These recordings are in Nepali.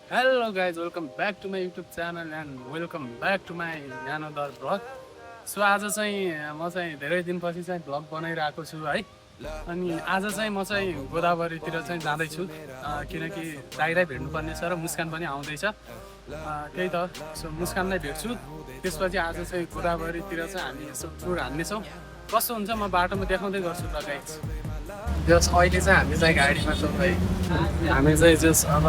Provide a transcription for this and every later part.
Hello guys, welcome back to my YouTube channel and welcome back to my another vlog. So आज चाहिँ म चाहिँ धेरै दिनपछि चाहिँ भ्लग बनाइरहेको छु है। अनि आज चाहिँ म चाहिँ गोदावरीतिर चाहिँ जाँदैछु किनकि दाइलाई भेट्नुपर्ने छ र मुस्कान पनि आउँदैछ। त्यही त सो मुस्कानलाई भेट्छु। त्यसपछि आज चाहिँ गोदावरीतिर चाहिँ हामी यसो टुर हान्नेछौँ। कस्तो हुन्छ म बाटोमा देखाउँदै गर्छु ल गाइज। जस अहिले चाहिँ हामी चाहिँ गाडीमा छौँ है। हामी चाहिँ जस अब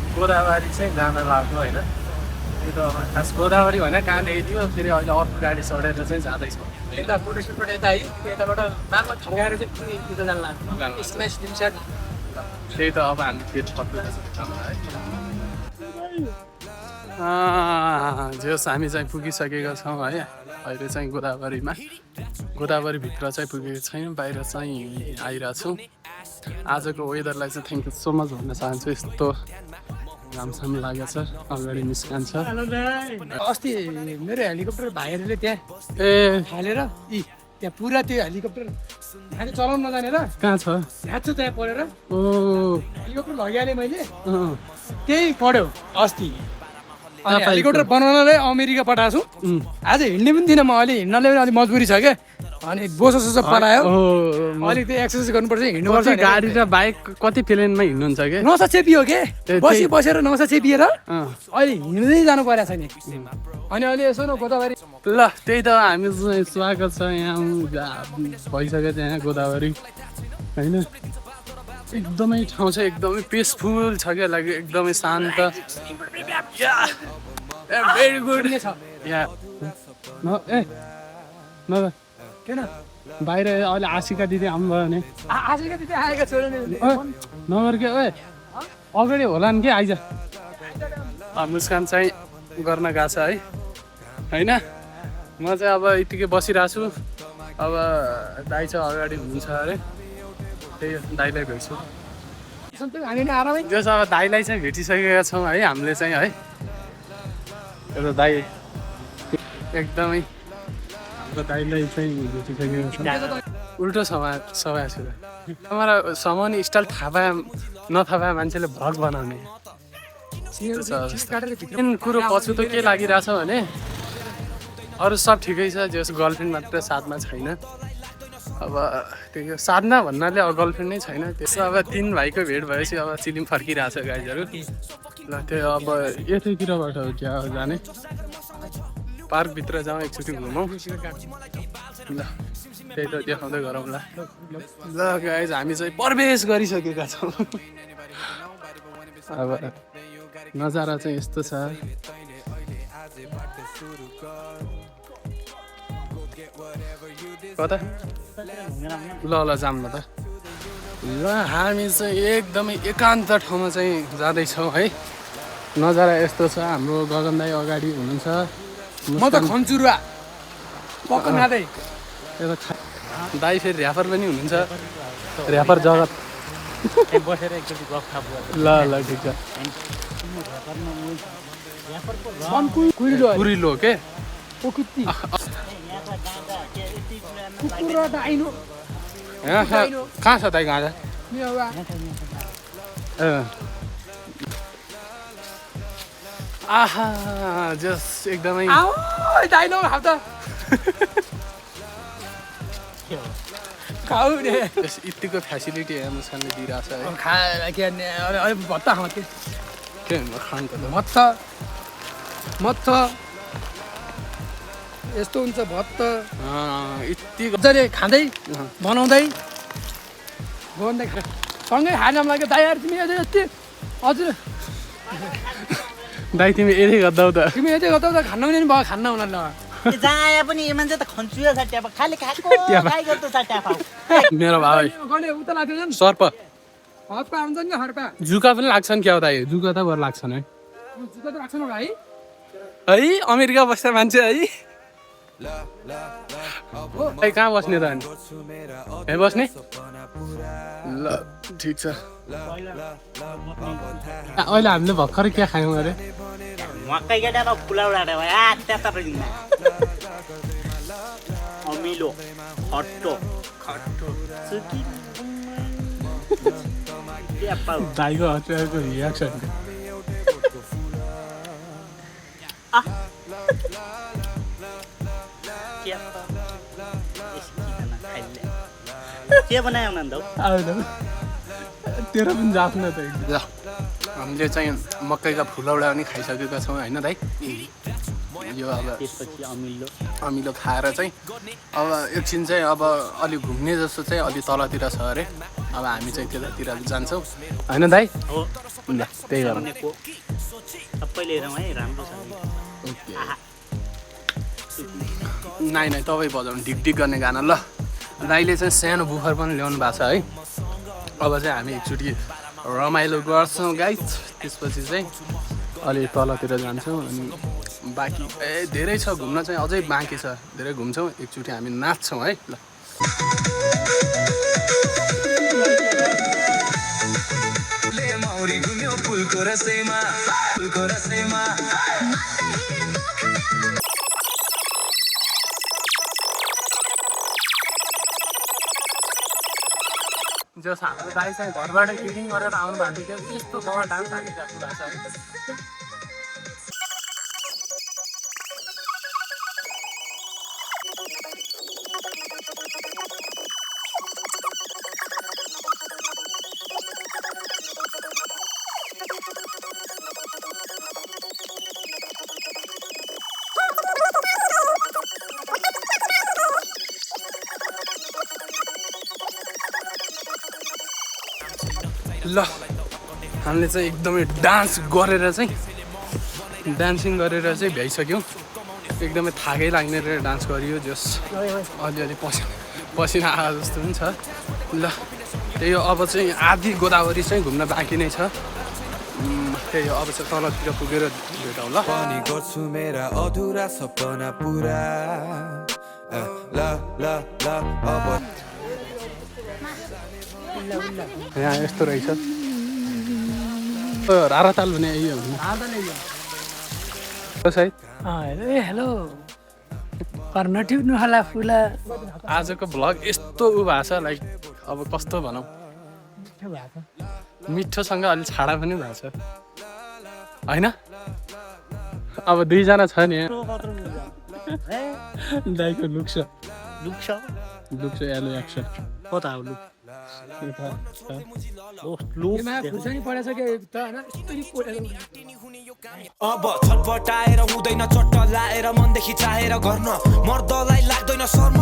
गोदावरी चाहिँ जान लाग्यो होइन। त्यो त खास गोदावरी होइन कहाँ ल्याइदियो फेरि अहिले अर्को गाडी चढेर चाहिँ जाँदैछौँ। यता फोटोसुटबाट यता है यताबाट बादमा ठगाएर चाहिँ यता जानु लाग्छ स्म्यास दिन्छ। त्यही त अब हामी फेरि जस हामी चाहिँ पुगिसकेका छौँ है। अहिले चाहिँ गोदावरीमा गोदावरीभित्र चाहिँ पुगेको छैन, बाहिर चाहिँ आइरहेछौँ। आजको वेदरलाई चाहिँ थ्याङ्क यू सो मच भन्न चाहन्छु। यस्तो घामसाम लागेको छ, अगाडि निस्कन्छ। अस्ति मेरो हेलिकप्टर भाइहरूले त्यहाँ हालेर त्यहाँ पुरा त्यो हेलिकप्टर खालि चलाउनु नजानेर कहाँ छ? यहाँ छ त्यहाँ पढेर ओ हेलिकप्टर लगिहालेँ मैले। त्यही पढ्यो अस्ति। अनि तपाईँको- हेलिकप्टर बनाउनलाई अमेरिका पठाएको छु। आज हिँड्ने पनि थिइनँ म, अहिले हिँड्नलाई पनि अलिक मजबुरी छ क्या। अनि बोसो सोसो पलायो, अलिक त्यो एक्सर्साइज गर्नुपर्छ, हिँड्नुपर्छ। गाडी र बाइक कति प्लेनमा हिँड्नुहुन्छ कि? नसा चेपियो के त्यही- बसेर नसा चेपिएर अहिले हिँड्दै जानु परेको छ नि। अनि अहिले यसो न गोदावरी ल त्यही त हामी चाहिँ स्वागत छ यहाँ भइसक्यो त्यहाँ गोदावरी होइन। एकदमै ठाउँ चाहिँ एकदमै पिसफुल छ क्या, लागि एकदमै शान्त। भेरी गुड छ या ए न किन बाहिर अहिले आशिका दिदी आउनुभयो भने आजका दिदी आएका छोरा नि नगर के ओए अगाडि होला नि के आइज। मुस्कान चाहिँ गर्न गएको छ है होइन। म चाहिँ अब यतिकै बसिरहेको छु। अब दाइ चाहिँ अगाडि हुन्छ अरे, त्यही दाइलाई भेट्छु। हामी नि आरामै जस अब दाइलाई चाहिँ भेटिसकेका छौँ है हामीले चाहिँ है। एउटा दाइ एकदमै हाम्रो दाइलाई चाहिँ भेटिसकेको छ। उल्टो सभा छु हमारा सामान स्टाइल थाहा भए नथाहा भए मान्छेले भ्लग बनाउने। मेन कुरो पछि त के लागिरहेछ भने अरू सब ठिकै छ, जस गर्लफ्रेन्ड मात्र साथमा छैन। अब त्यो साधना भन्नाले अब गर्लफ्रेन्ड नै छैन। त्यसो अब तिन भाइको भेट भएपछि अब चिलिम फर्किरहेछ गाइजहरू। ल त्यो अब यतैतिरबाट हो क्या जाने, पार्कभित्र जाउँ एकचोटि घुमौँ। ल त्यही त देखाउँदै गरौँ ल। ल गाइज हामी चाहिँ प्रवेश गरिसकेका छौँ। अब नजारा चाहिँ यस्तो छ। कता ल ल जाऊँ न त। ल हामी चाहिँ एकदमै एकान्त ठाउँमा चाहिँ जाँदैछौँ है। नजारा यस्तो छ। हाम्रो गगन दाइ अगाडि हुनुहुन्छ, म त खन्चुरुवा पक्क नादै दाइ फेरि ऱ्यापर पनि हुनुहुन्छ, ऱ्यापर जगत। बसेर एकचोटि गफ थाप ल ल ठिक छ। कुरिलो के पोकुत्ती कुकुर र डाइनो यहाँ कहाँ छ दाइ गाँजा? मेवा आहा जस एकदमै आओ डाइनो हाउ त खाऊ ने यतिको फेसिलिटी यहाँ मुस्कानले दिइरहेछ है। खा के अरे भत्ता खाते के खानु त भत्त मत्त यस्तो हुन्छ भत्त यति मजाले खाँदै बनाउँदै गर्दै सँगै खान लाग्यो। दाइहरू तिमी यति यति हजुर दाइ तिमी यदि गर्दा त तिमी यति गर्दा त खान्न पनि भयो, खान्न हुन ल जहाँ आए पनि यो मान्छे त खन्चुया छ ट्यापा खाली खाएको गाई गर्दो छ ट्यापा मेरो भाइ गर्ने उता लाग्दैन नि सर्प हर्पा हुन्छ नि हर्पा जुका पनि लाग्छन् क्या दाइ? जुका त बरु लाग्छन् है। जुत्ता त राख्छ न भाइ। है अमेरिका बस्ने मान्छे है। दाइ कहाँ बस्ने त अनि? है बस्ने? ल ठिक छ। अहिले हामीले भर्खरै के खायौँ अरे? मकै केटा त पुलाउ डाँडा भयो त्यता पनि अमिलो खट्टो दाइको हतियारको रियाक्सन के बनायो नन्द तेरो पनि जाफ्न त ल हामीले चाहिँ मकैका फुलौडा पनि खाइसकेका छौँ होइन दाइ यो अब त्यसपछि अमिलो खाएर चाहिँ अब एकछिन चाहिँ अब अलिक घुम्ने जस्तो चाहिँ अलि तलतिर छ अरे अब हामी चाहिँ त्यतातिर जान्छौँ होइन दाइ हो ल त्यही गरौँ सबैले हेरौँ है राम्रो छ नाइ तपाईँ बजाउनु ढिकढिक गर्ने गाना ल दाइले चाहिँ सानो बुफर पनि ल्याउनु भएको छ है अब चाहिँ हामी एकचोटि रमाइलो गर्छौँ गाइस त्यसपछि चाहिँ अलि तलतिर जान्छौँ अनि बाँकी धेरै छ घुम्न चाहिँ अझै बाँकी छ धेरै घुम्छौँ एकचोटि हामी नाच्छौँ है ल जस हाम्रो दाइ चाहिँ घरबाट किडिङ गरेर आउनु भएको थियो यस्तो गाउँ डान्स हालिसक्नु भएको छ ल हामीले चाहिँ एकदमै डान्स गरेर चाहिँ डान्सिङ गरेर चाहिँ भ्याइसक्यौँ एकदमै थाकै लाग्ने रहेछ डान्स गरियो जस अलिअलि पसिना आएको जस्तो पनि छ ल त्यही हो अब चाहिँ आधी गोदावरी चाहिँ घुम्न बाँकी नै छ त्यही हो अब चाहिँ तलतिर पुगेर भेटौँ ल पनि गर्छु मेरा अधुरा सपना पुरा ल ल ल अब यहाँ यस्तो रहेछ राराताल भने यो सायद हेलो कर्नटिभ नुहाला फुला आजको भ्लग यस्तो उ भएको छ लाइक अब कस्तो भनौँ मिठोसँग अलि छाडा पनि भएको छ होइन अब दुईजना छ नि दाइको लुक्स एलो एक्सन कता हो अब छटपटाएर हुँदैन चट्ट लाएर मनदेखि चाहेर गर्न मर्दलाई लाग्दैन शर्म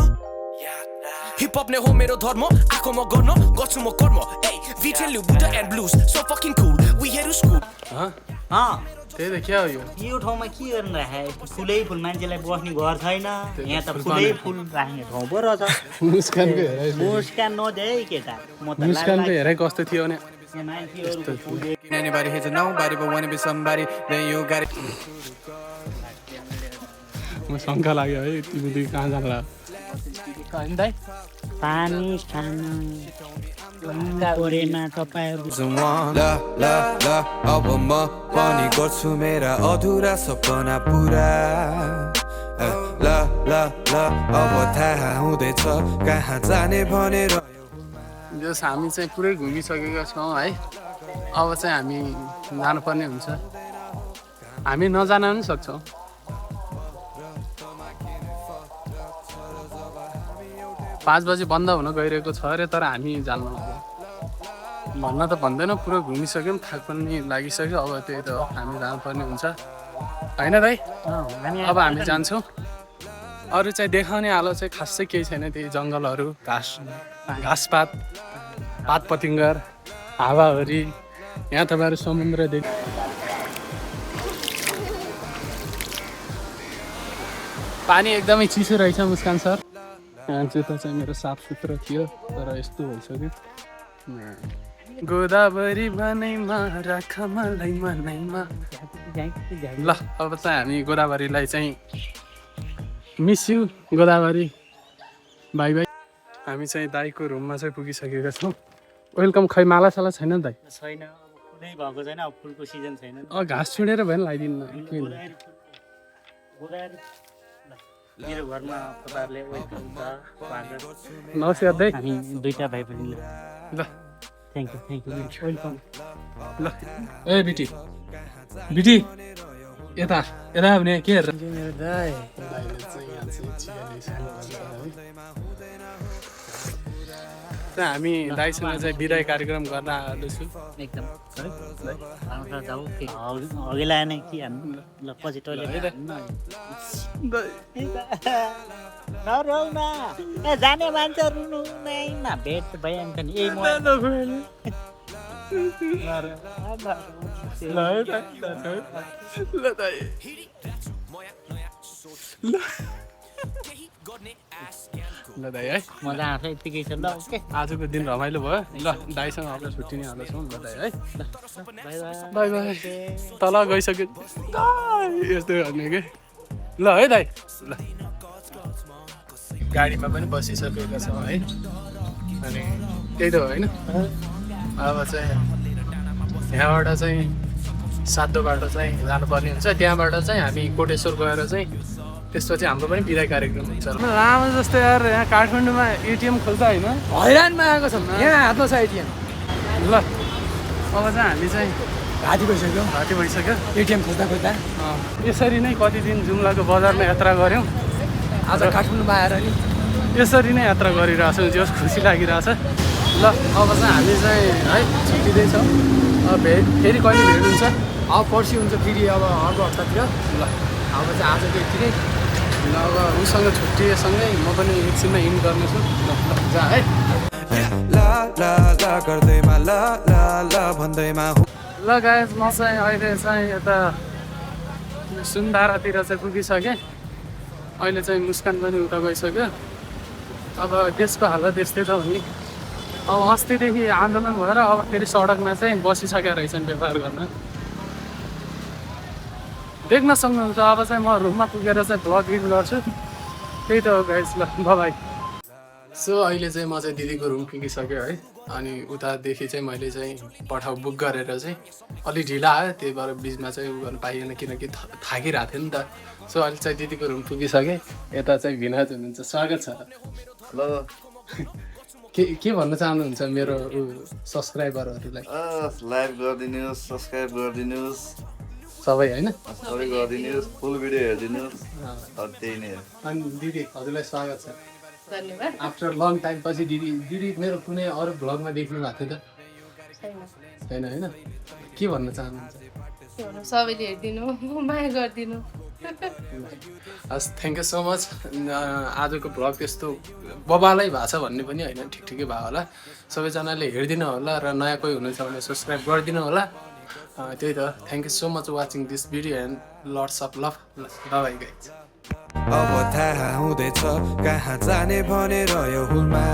हिपहप नै हो मेरो धर्म आँखामा गर्न गर्छु म कर्म ए we tell you Buddha and blues so fucking cool we here to school त्यही त क्या हो यो ठाउँमा के गर्नु राखेको फुलै फुल मान्छेलाई बस्ने घर छैन यहाँ त फुलै फुल राख्ने ठाउँ पो रहेछ मुस्कानको हेराइ मुस्कान नदे है केटा म त मुस्कानको हेराइ कस्तो थियो भने Anybody here to nobody but wanna be somebody then you got it म शङ्का लाग्यो है तिमी दुई कहाँ जाँदा होइन दाइ पानी खानु परेमा तपाईँहरू ला ला ला अब म पनि गर्छु मेरा अधुरा सपना पुरा ला ला ला अब थाहा हुँदैछ कहाँ जाने भनेर जस हामी चाहिँ पुरै घुमिसकेका छौँ है अब चाहिँ हामी जानुपर्ने हुन्छ हामी नजान पनि सक्छौँ पाँच बजी बन्द हुन गइरहेको छ अरे तर हामी जान्नु भन्न त भन्दैन पुरो घुमिसक्यौँ थाक पनि लागिसक्यो अब त्यही त हो हामी जानुपर्ने हुन्छ होइन दाइ अब हामी जान्छौँ अरू चाहिँ देखाउने आलो चाहिँ खासै केही छैन त्यही जङ्गलहरू घाँसपात पात पतिङ्गर हावाहुरी यहाँ तपाईँहरू समुद्र देख पानी एकदमै चिसो रहेछ मुस्कान सर यहाँ जुत्ता चाहिँ मेरो साफ सुथरो थियो तर यस्तो भइसक्यो गोदावरी बनैमा राख मलाई मनैमा ल अब चाहिँ हामी गोदावरीलाई चाहिँ miss you Godavari by by हामी चाहिँ दाईको रुममा चाहिँ पुगिसकेका छौँ वेलकम खै माला साला छैन दाई छैन फुलै भएको छैन अब फुलको सिजन छैन घाँस छुडेर भयो नि लगाइदिनु मेरो घरमा तपाईँहरूले वेलकम छ नमस्कार दाई हामी दुईटा भाइ पनि ल थ्याङ्क यू वेलकम ल ए बिटी बिटी यता यता भने के हेरेर मेरो दाइ दाइले चाहिँ यहाँ चाहिँ चिया ल्याइसक्नु भएको छ है हामी दाइसँग चाहिँ बिदाई कार्यक्रम गर्न आउँदैछु एकदम जाऊ अघि लाएन कि हान्नु ल पछि टोइलेट नरौ न ए जाने मान्छे रुनु हुँदैन भेट भइहाल्छ नि यही ल दाइ है मजा आउँछ यतिकै छ ल ओके आजको दिन रमाइलो भयो ल दाइसँग अब छुट्टी नै हाल्दैछौँ ल दाइ है बाई बाई बाई तल गइसक्यो यस्तो गर्ने के ल है दाइ ल गाडीमा पनि बसिसकेका छौँ है अनि त्यही त हो होइन अब चाहिँ यहाँबाट चाहिँ सातो बाटो चाहिँ जानुपर्ने हुन्छ त्यहाँबाट चाहिँ हामी कोटेश्वर गएर चाहिँ त्यसपछि हाम्रो पनि बिदाई कार्यक्रम हुन्छ लामो जस्तो यार यहाँ काठमाडौँमा एटिएम खोल्दा होइन हैरानमा आएको छ यहाँ हातमा छ एटिएम ल अब चाहिँ हामी चाहिँ घाँटी भइसक्यो घाँटी भइसक्यो एटिएम खोज्दा खोज्दा यसरी नै कति दिन जुम्लाको बजारमा यात्रा गऱ्यौँ आज काठमाडौँमा आएर नि यसरी नै यात्रा गरिरहेछौँ जस खुसी लागिरहेछ ल अब चाहिँ हामी चाहिँ है छुट्टिँदैछौँ अब फेरि कहिले भेट हुन्छ अब पर्सि हुन्छ फेरि अब अर्को हप्तातिर ल अब चाहिँ आजको यति नै ल अब उसँग छुट्टिएसँगै म पनि एकछिनमा इन गर्नेछु ल ल जा है ला ला ला गर्दैमा ला ला ला भन्दैमा ल गाइस म चाहिँ अहिले चाहिँ यता सुन्धारातिर चाहिँ पुगिसकेँ अहिले चाहिँ मुस्कान पनि उता गइसक्यो अब देशको हालत यस्तै त हो नि अब अस्तिदेखि आन्दोलन भएर अब फेरि सडकमा चाहिँ बसिसकेका रहेछन् व्यापार गर्न देख्न सक्नुहुन्छ अब चाहिँ म रुममा पुगेर चाहिँ भ्लग इन गर्छु त्यही त हो गाइस ल बाई सो अहिले चाहिँ म चाहिँ दिदीको रुम पुगिसक्यो है अनि उतादेखि चाहिँ मैले चाहिँ पठाउ बुक गरेर चाहिँ अलिक ढिला आयो त्यही भएर बिचमा चाहिँ उ गर्नु पाइएन किनकि थाकिरहेको थियो नि त सो अहिले चाहिँ दिदीको रुम पुगिसकेँ यता चाहिँ भिनाज हुनुहुन्छ स्वागत छ ल के भन्न चाहनुहुन्छ मेरो सब्सक्राइबरहरूलाई लाइक गरिदिनुहोस् सब्सक्राइब गरिदिनुहोस् सबै होइन सबै गरिदिनुहोस् फुल भिडियो हेरिदिनुहोस् त्यही नै हो अनि दिदी हजुरलाई स्वागत छ धन्यवाद आफ्टर लङ टाइम पछि दिदी दिदी मेरो कुनै अरू भ्लगमा देख्नु भएको थियो त छैन होइन के भन्न चाहनुहुन्छ सबैले हेरिदिनु माया गरिदिनु हस् थ्याङ्क यू सो मच आजको भ्लग त्यस्तो बबालै भएको छ भन्ने पनि होइन ठिकै भयो होला सबैजनाले हेरिदिनु होला र नयाँ कोही हुनुहुन्छ भने सब्सक्राइब गरिदिनु होला त्यही त thank you so much watching this video and lots of love bye guys अब थाहा हुँदैछ कहाँ जाने भनेर यो हुलमा